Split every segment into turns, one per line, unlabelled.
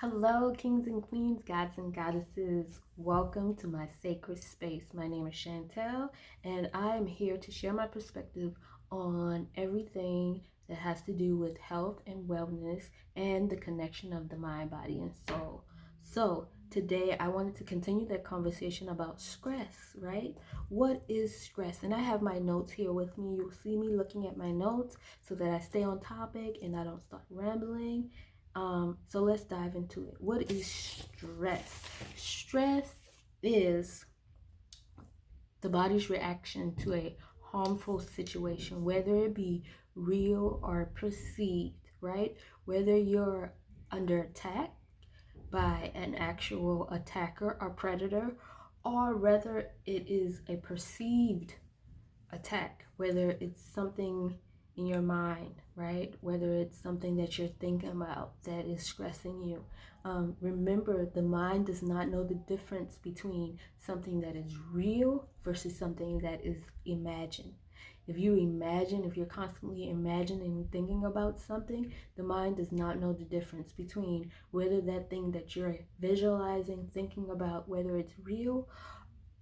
Hello, kings and queens, gods and goddesses. Welcome to my sacred space. My name is Chantel, and I am here to share my perspective on everything that has to do with health and wellness and the connection of the mind, body, and soul. So, today I wanted to continue that conversation about stress, right? What is stress? And I have my notes here with me. You'll see me looking at my notes so that I stay on topic and I don't start rambling. So let's dive into it. What is stress? Stress is the body's reaction to a harmful situation, whether it be real or perceived, right? Whether you're under attack by an actual attacker or predator, or whether it is a perceived attack, whether it's something in your mind, right? Whether it's something that you're thinking about that is stressing you. Remember, the mind does not know the difference between something that is real versus something that is imagined. If you're constantly imagining and thinking about something, the mind does not know the difference between whether that thing that you're visualizing, thinking about, whether it's real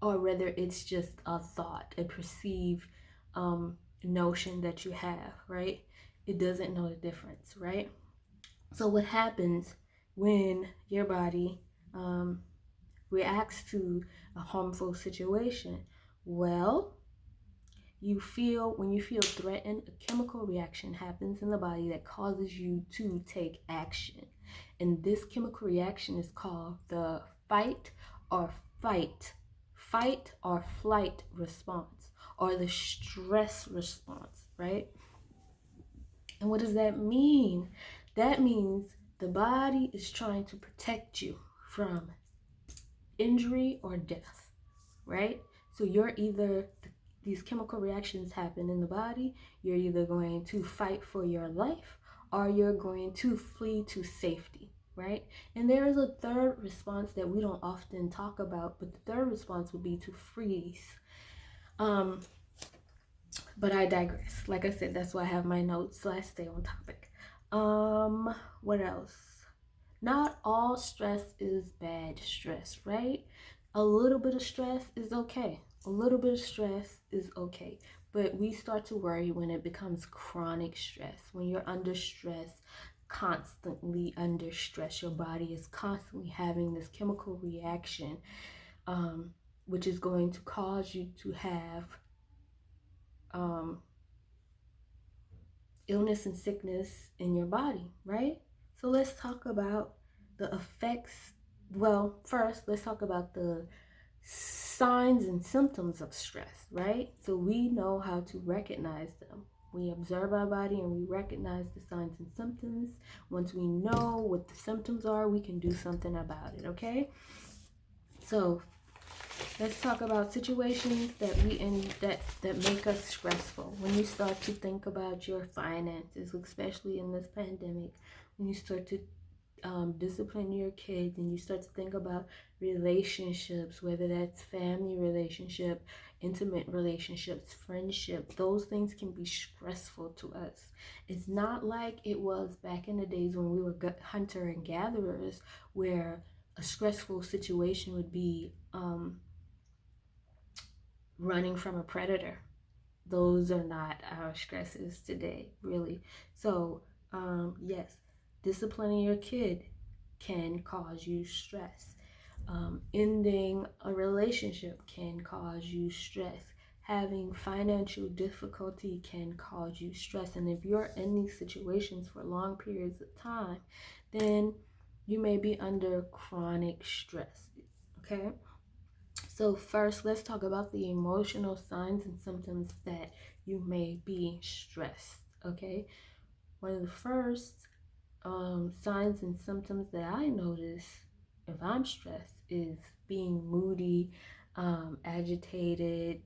or whether it's just a thought, a perceived notion that you have, right? It doesn't know the difference, right? So, what happens when your body reacts to a harmful situation? Well, when you feel threatened, a chemical reaction happens in the body that causes you to take action. And this chemical reaction is called the or fight fight or flight response, or the stress response, right? And what does that mean? That means the body is trying to protect you from injury or death, right? So these chemical reactions happen in the body, you're either going to fight for your life or you're going to flee to safety, right? And there is a third response that we don't often talk about, but the third response would be to freeze. But I digress. Like I said, that's why I have my notes, so I stay on topic. What else? Not all stress is bad stress, right? A little bit of stress is okay. A little bit of stress is okay. But we start to worry when it becomes chronic stress. When you're under stress, constantly under stress, your body is constantly having this chemical reaction, which is going to cause you to have illness and sickness in your body, right? So let's talk about the effects. Well, first, let's talk about the signs and symptoms of stress, right? So we know how to recognize them. We observe our body and we recognize the signs and symptoms. Once we know what the symptoms are, we can do something about it, okay? So let's talk about situations that make us stressful. When you start to think about your finances, especially in this pandemic, when you start to discipline your kids and you start to think about relationships, whether that's family relationship, intimate relationships, friendship, those things can be stressful to us. It's not like it was back in the days when we were hunter and gatherers, where a stressful situation would be running from a predator. Those are not our stresses today, really. So, yes, disciplining your kid can cause you stress. Ending a relationship can cause you stress. Having financial difficulty can cause you stress. And if you're in these situations for long periods of time, then you may be under chronic stress. Okay? So first, let's talk about the emotional signs and symptoms that you may be stressed, okay? One of the first signs and symptoms that I notice if I'm stressed is being moody, agitated,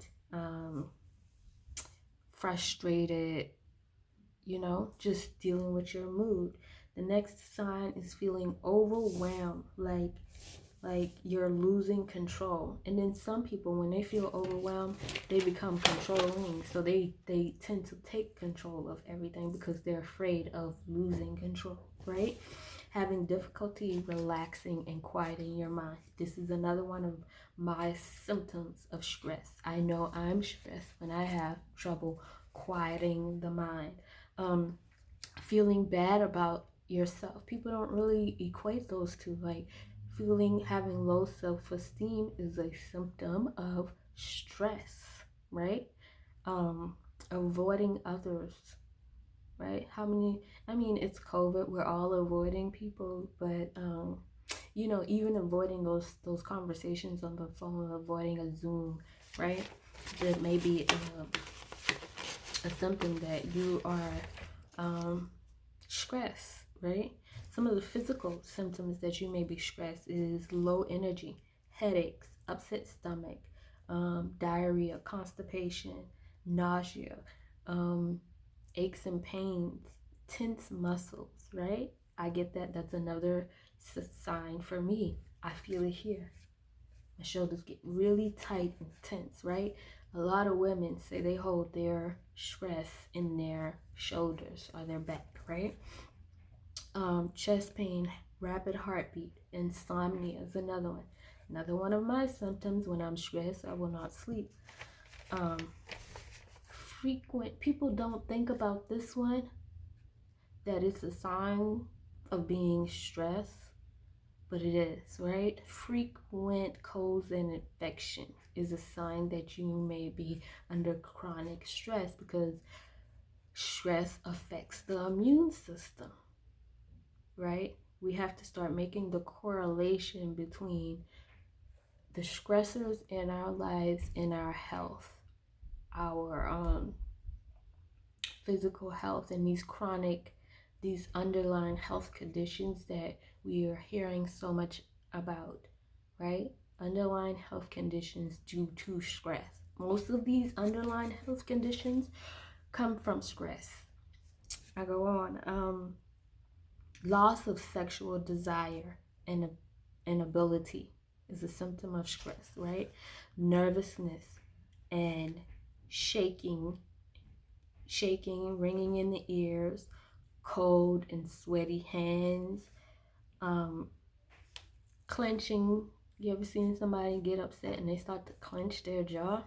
frustrated, just dealing with your mood. The next sign is feeling overwhelmed, like you're losing control. And then some people, when they feel overwhelmed, they become controlling, so they tend to take control of everything because they're afraid of losing control, right? having difficulty relaxing and quieting your mind. This is another one of my symptoms of stress. I know I'm stressed when I have trouble quieting the mind. Feeling bad about yourself. People don't really equate those two. Like having low self-esteem is a symptom of stress, right? Avoiding others, right? It's COVID, we're all avoiding people, but even avoiding those conversations on the phone, avoiding a Zoom, right? That may be a symptom that you are stressed, right? Some of the physical symptoms that you may be stressed is low energy, headaches, upset stomach, diarrhea, constipation, nausea, aches and pains, tense muscles, right? I get that. That's another sign for me. I feel it here. My shoulders get really tight and tense, right? A lot of women say they hold their stress in their shoulders or their back, right? Chest pain, rapid heartbeat, insomnia is another one. Another one of my symptoms when I'm stressed, I will not sleep. Frequent, people don't think about this one, that it's a sign of being stressed, but it is, right? Frequent colds and infections is a sign that you may be under chronic stress, because stress affects the immune system, right? We have to start making the correlation between the stressors in our lives and our health, our physical health, and these underlying health conditions that we are hearing so much about, right? Underlying health conditions due to stress. Most of these underlying health conditions come from stress. I go on. Loss of sexual desire and ability is a symptom of stress, right? Nervousness and shaking, ringing in the ears, cold and sweaty hands, clenching. You ever seen somebody get upset and they start to clench their jaw?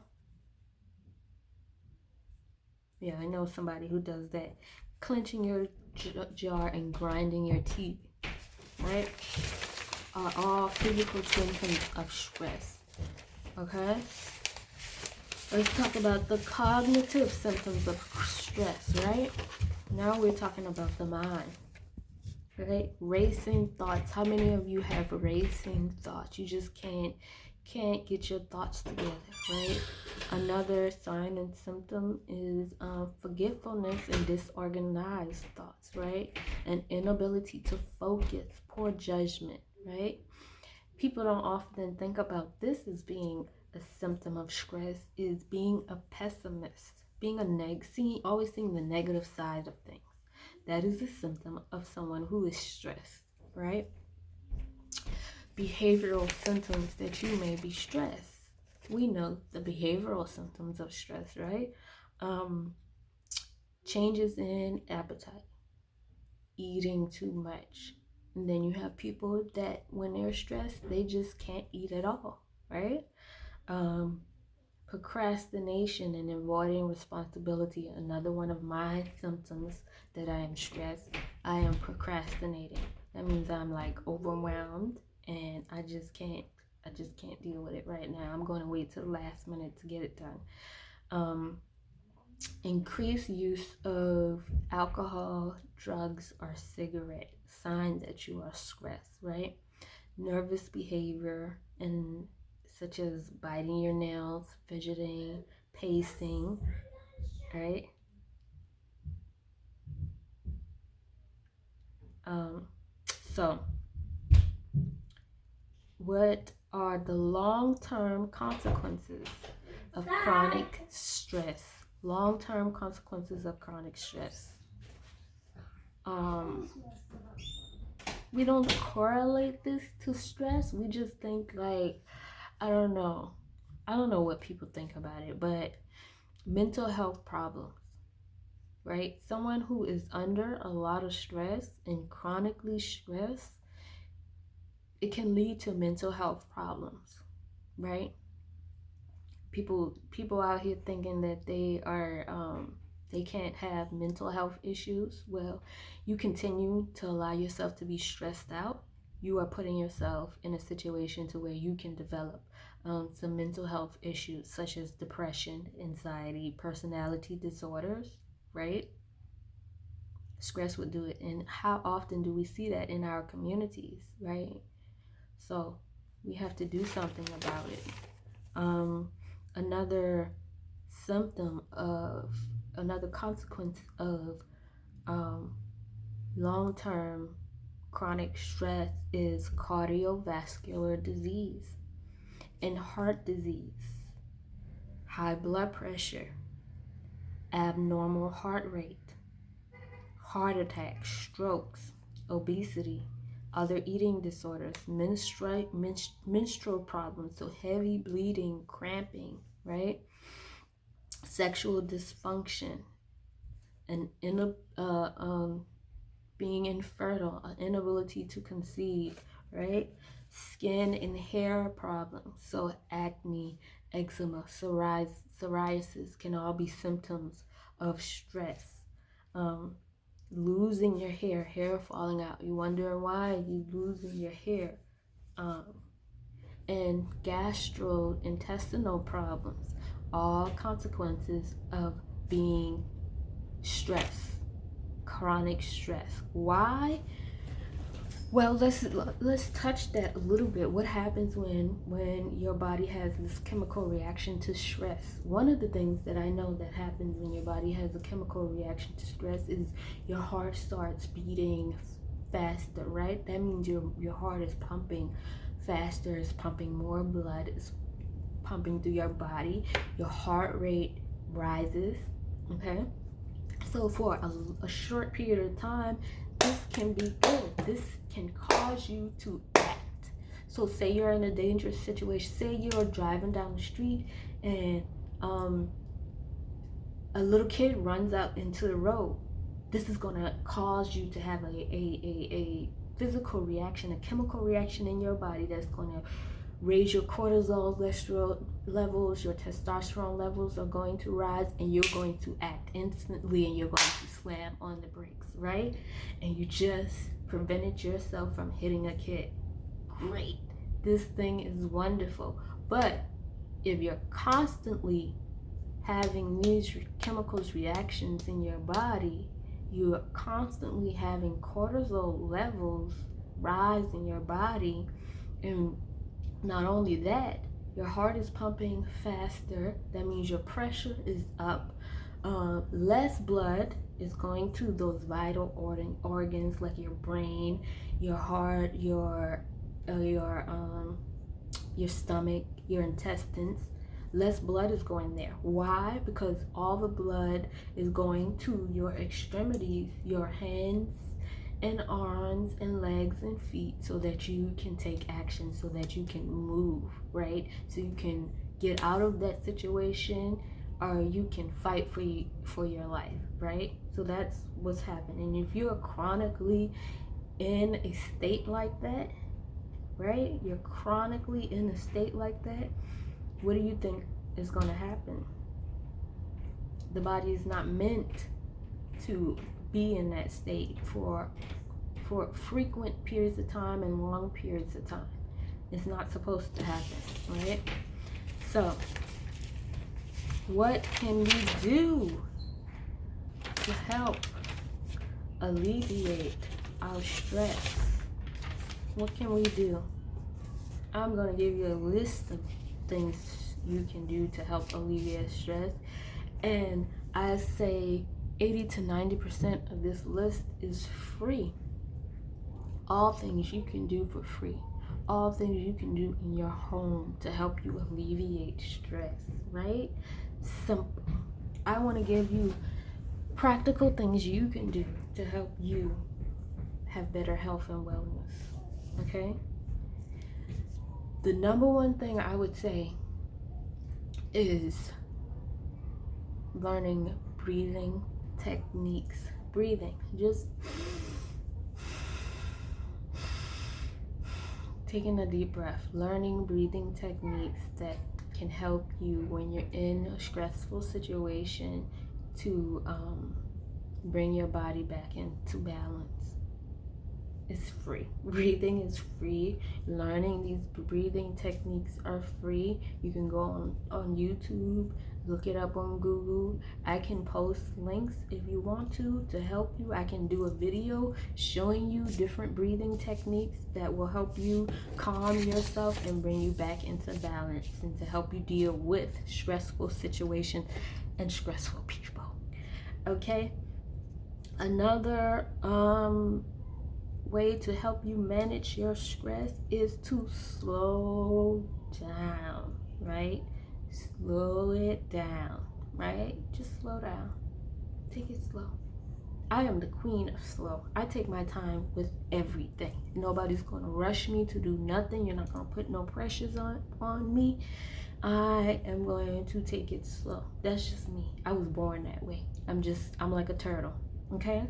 Yeah, I know somebody who does that. Clenching your jaw and grinding your teeth, right? Are all physical symptoms of stress. Okay? Let's talk about the cognitive symptoms of stress, right? Now we're talking about the mind, right? Racing thoughts. How many of you have racing thoughts? You just can't get your thoughts together, right? Another sign and symptom is forgetfulness and disorganized thoughts, right? An inability to focus, poor judgment, right? People don't often think about this as being a symptom of stress, is being a pessimist, being always seeing the negative side of things. That is a symptom of someone who is stressed, right? Behavioral symptoms that you may be stressed. We know the behavioral symptoms of stress, right? Changes in appetite, eating too much. And then you have people that when they're stressed, they just can't eat at all, right? Procrastination and avoiding responsibility. Another one of my symptoms that I am stressed. I am procrastinating. That means I'm like overwhelmed and I just can't deal with it right now. I'm going to wait till the last minute to get it done. Increased use of alcohol, drugs, or cigarette. Sign that you are stressed, right? Nervous behavior, and such as biting your nails, fidgeting, pacing, right? So what are the long-term consequences of chronic stress? Long-term consequences of chronic stress. We don't correlate this to stress. We just think like, I don't know what people think about it, but mental health problems, right? Someone who is under a lot of stress and chronically stressed, it can lead to mental health problems, right? People out here thinking that they can't have mental health issues. Well, you continue to allow yourself to be stressed out, you are putting yourself in a situation to where you can develop some mental health issues such as depression, anxiety, personality disorders, right? Stress would do it. And how often do we see that in our communities, right? So we have to do something about it. Another symptom of another consequence of long-term chronic stress is cardiovascular disease and heart disease, high blood pressure, abnormal heart rate, heart attacks, strokes, obesity, other eating disorders, menstrual problems, so heavy bleeding, cramping, right? Sexual dysfunction, an being infertile, an inability to conceive, right? Skin and hair problems, so acne, eczema, psoriasis can all be symptoms of stress. Losing your hair falling out. You wondering why you losing your hair. And gastrointestinal problems, all consequences of being stressed, chronic stress. Why? Well, let's touch that a little bit. What happens when your body has this chemical reaction to stress? One of the things that I know that happens when your body has a chemical reaction to stress is your heart starts beating faster, right? That means your heart is pumping faster, it's pumping more blood, it's pumping through your body. Your heart rate rises, okay? So for a short period of time, this can be good. This can cause you to act. So say you're in a dangerous situation. Say you're driving down the street and a little kid runs out into the road. This is going to cause you to have a physical reaction, a chemical reaction in your body that's going to raise your cortisol levels, your testosterone levels are going to rise, and you're going to act instantly and you're going to slam on the brakes, right? And you just prevented yourself from hitting a kid. Great. This thing is wonderful. But if you're constantly having these chemicals reactions in your body, you're constantly having cortisol levels rise in your body, and not only that, your heart is pumping faster. That means your pressure is up. Less blood is going to those vital organs like your brain, your heart, your stomach, your intestines. Less blood is going there. Why? Because all the blood is going to your extremities, your hands and arms and legs and feet, so that you can take action, so that you can move, right? So you can get out of that situation, or you can fight for your life, right? So that's what's happening. If you're chronically in a state like that, right? You're chronically in a state like that, what do you think is going to happen? The body is not meant to be in that state for frequent periods of time and long periods of time. It's not supposed to happen, right? So what can we do to help alleviate our stress? What can we do? I'm going to give you a list of things you can do to help alleviate stress, and I say 80 to 90% of this list is free. All things you can do for free. All things you can do in your home to help you alleviate stress, right? Simple. I want to give you practical things you can do to help you have better health and wellness, okay? The number one thing I would say is learning breathing techniques. Breathing, just taking a deep breath, learning breathing techniques that can help you when you're in a stressful situation to bring your body back into balance. It's free. Breathing is free. Learning these breathing techniques are free. You can go on YouTube, look it up on Google. I can post links if you want to help you. I can do a video showing you different breathing techniques that will help you calm yourself and bring you back into balance, and to help you deal with stressful situations and stressful people. Okay? Another way to help you manage your stress is to slow down, right? Slow it down, right? Just slow down. Take it slow. I am the queen of slow. I take my time with everything. Nobody's going to rush me to do nothing. You're not going to put no pressures on me. I am going to take it slow. That's just me. I was born that way. I'm like a turtle, okay?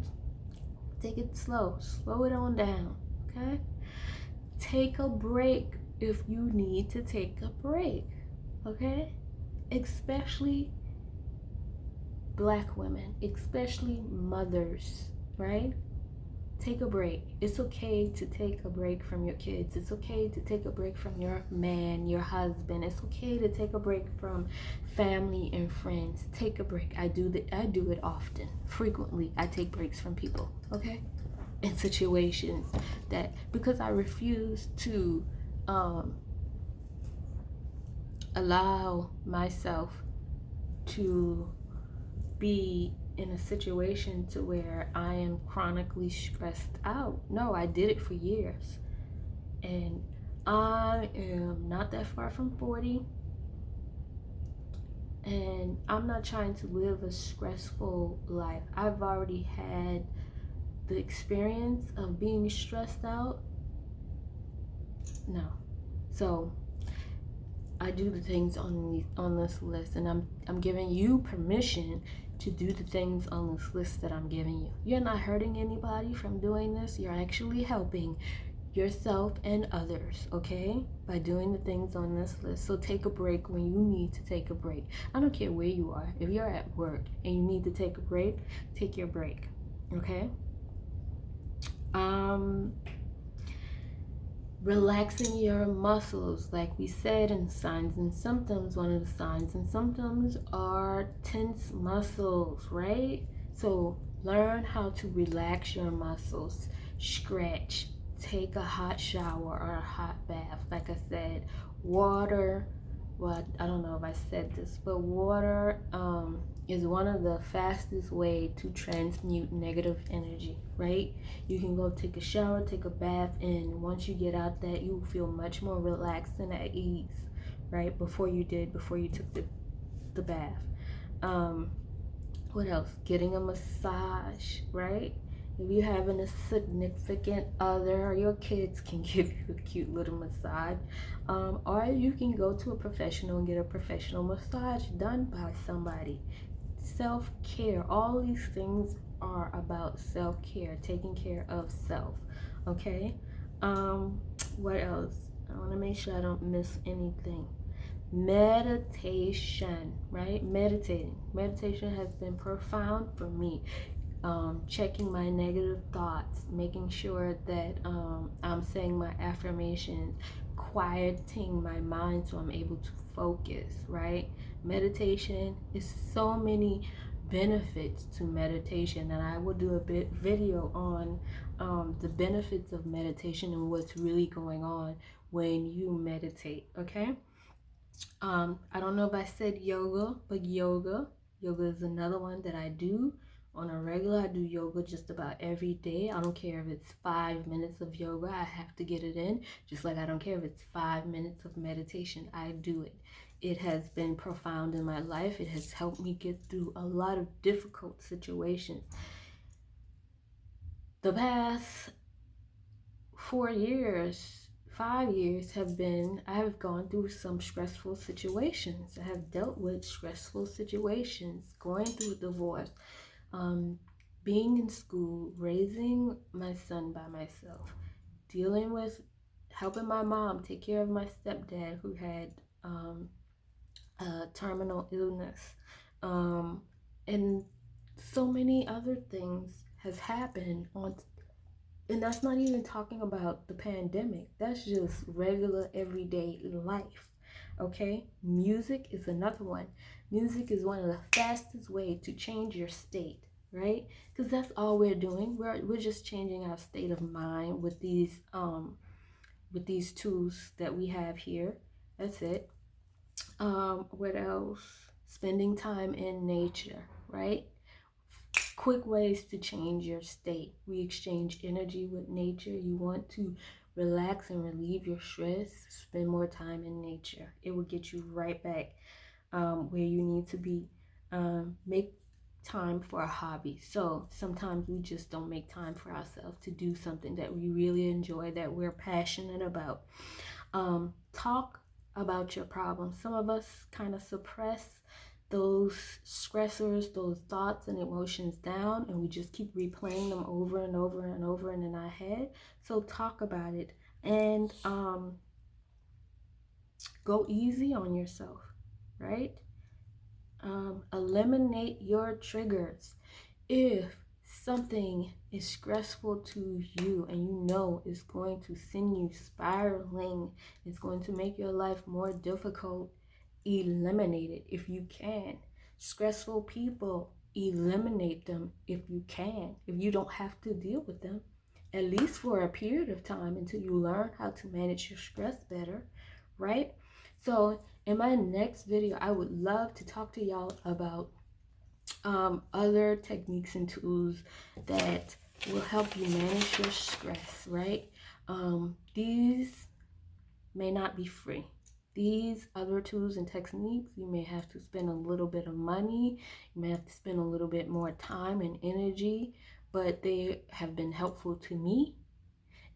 Take it slow. Slow it on down, okay? Take a break if you need to take a break, okay? Especially Black women, especially mothers, right? Take a break. It's okay to take a break from your kids. It's okay to take a break from your man, your husband. It's okay to take a break from family and friends. Take a break. I do it often, frequently. I take breaks from people, okay? In situations that, because I refuse to allow myself to be in a situation to where I am chronically stressed out. No, I did it for years. And I am not that far from 40. And I'm not trying to live a stressful life. I've already had the experience of being stressed out. No. So I do the things on this list, and I'm giving you permission to do the things on this list that I'm giving you. You're not hurting anybody from doing this. You're actually helping yourself and others, okay? By doing the things on this list. So take a break when you need to take a break. I don't care where you are. If you're at work and you need to take a break, take your break, okay? Relaxing your muscles, like we said in signs and symptoms. One of the signs and symptoms are tense muscles, right? So learn how to relax your muscles. Stretch, take a hot shower or a hot bath. Like I said, water, well, I don't know if I said this, but water is one of the fastest way to transmute negative energy, right? You can go take a shower, take a bath, and once you get out that, you feel much more relaxed and at ease, right? Before you took the bath. What else? Getting a massage, right? If you're having a significant other, or your kids can give you a cute little massage, or you can go to a professional and get a professional massage done by somebody. Self-care, all these things are about self-care, taking care of self, okay? What else? I want to make sure I don't miss anything. Meditation, right? Meditation has been profound for me. Checking my negative thoughts, making sure that I'm saying my affirmations, quieting my mind so I'm able to focus, right? Meditation is so many benefits to meditation, and I will do a video on the benefits of meditation and what's really going on when you meditate, okay? I don't know if I said yoga, but yoga is another one that I do on a regular. I do yoga just about every day. I don't care if it's 5 minutes of yoga, I have to get it in. Just like I don't care if it's 5 minutes of meditation, I do it. It has been profound in my life. It has helped me get through a lot of difficult situations. The past 5 years I have gone through some stressful situations. I have dealt with stressful situations, going through divorce, being in school, raising my son by myself, dealing with helping my mom take care of my stepdad who had terminal illness, and so many other things has happened on, and that's not even talking about the pandemic. That's just regular everyday life. Okay, music is another one. Music is one of the fastest way to change your state, right? Because that's all we're doing. We're just changing our state of mind with these tools that we have here. That's it. What else? Spending time in nature, right? Quick ways to change your state. We exchange energy with nature. You want to relax and relieve your stress, spend more time in nature. It will get you right back where you need to be. Make time for a hobby. So sometimes we just don't make time for ourselves to do something that we really enjoy, that we're passionate about. Talk about your problems. Some of us kind of suppress those stressors, those thoughts and emotions down, and we just keep replaying them over and over and over and in our head. So talk about it, and go easy on yourself, right? Eliminate your triggers. If something is stressful to you and you know it's going to send you spiraling, it's going to make your life more difficult, eliminate it if you can. Stressful people, eliminate them if you can. If you don't have to deal with them, at least for a period of time until you learn how to manage your stress better, right? So in my next video, I would love to talk to y'all about other techniques and tools that will help you manage your stress, right? These may not be free. These other tools and techniques, you may have to spend a little bit of money, you may have to spend a little bit more time and energy, but they have been helpful to me,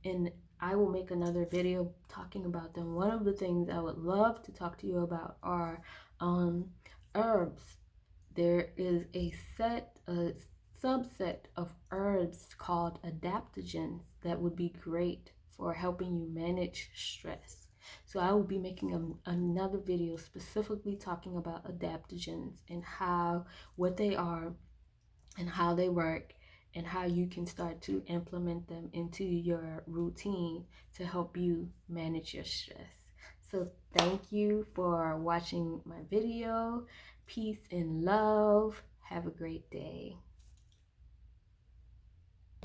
and I will make another video talking about them. One of the things I would love to talk to you about are herbs. There is a subset of herbs called adaptogens that would be great for helping you manage stress. So I will be making another video specifically talking about adaptogens and what they are and how they work and how you can start to implement them into your routine to help you manage your stress. So thank you for watching my video. Peace and love. Have a great day.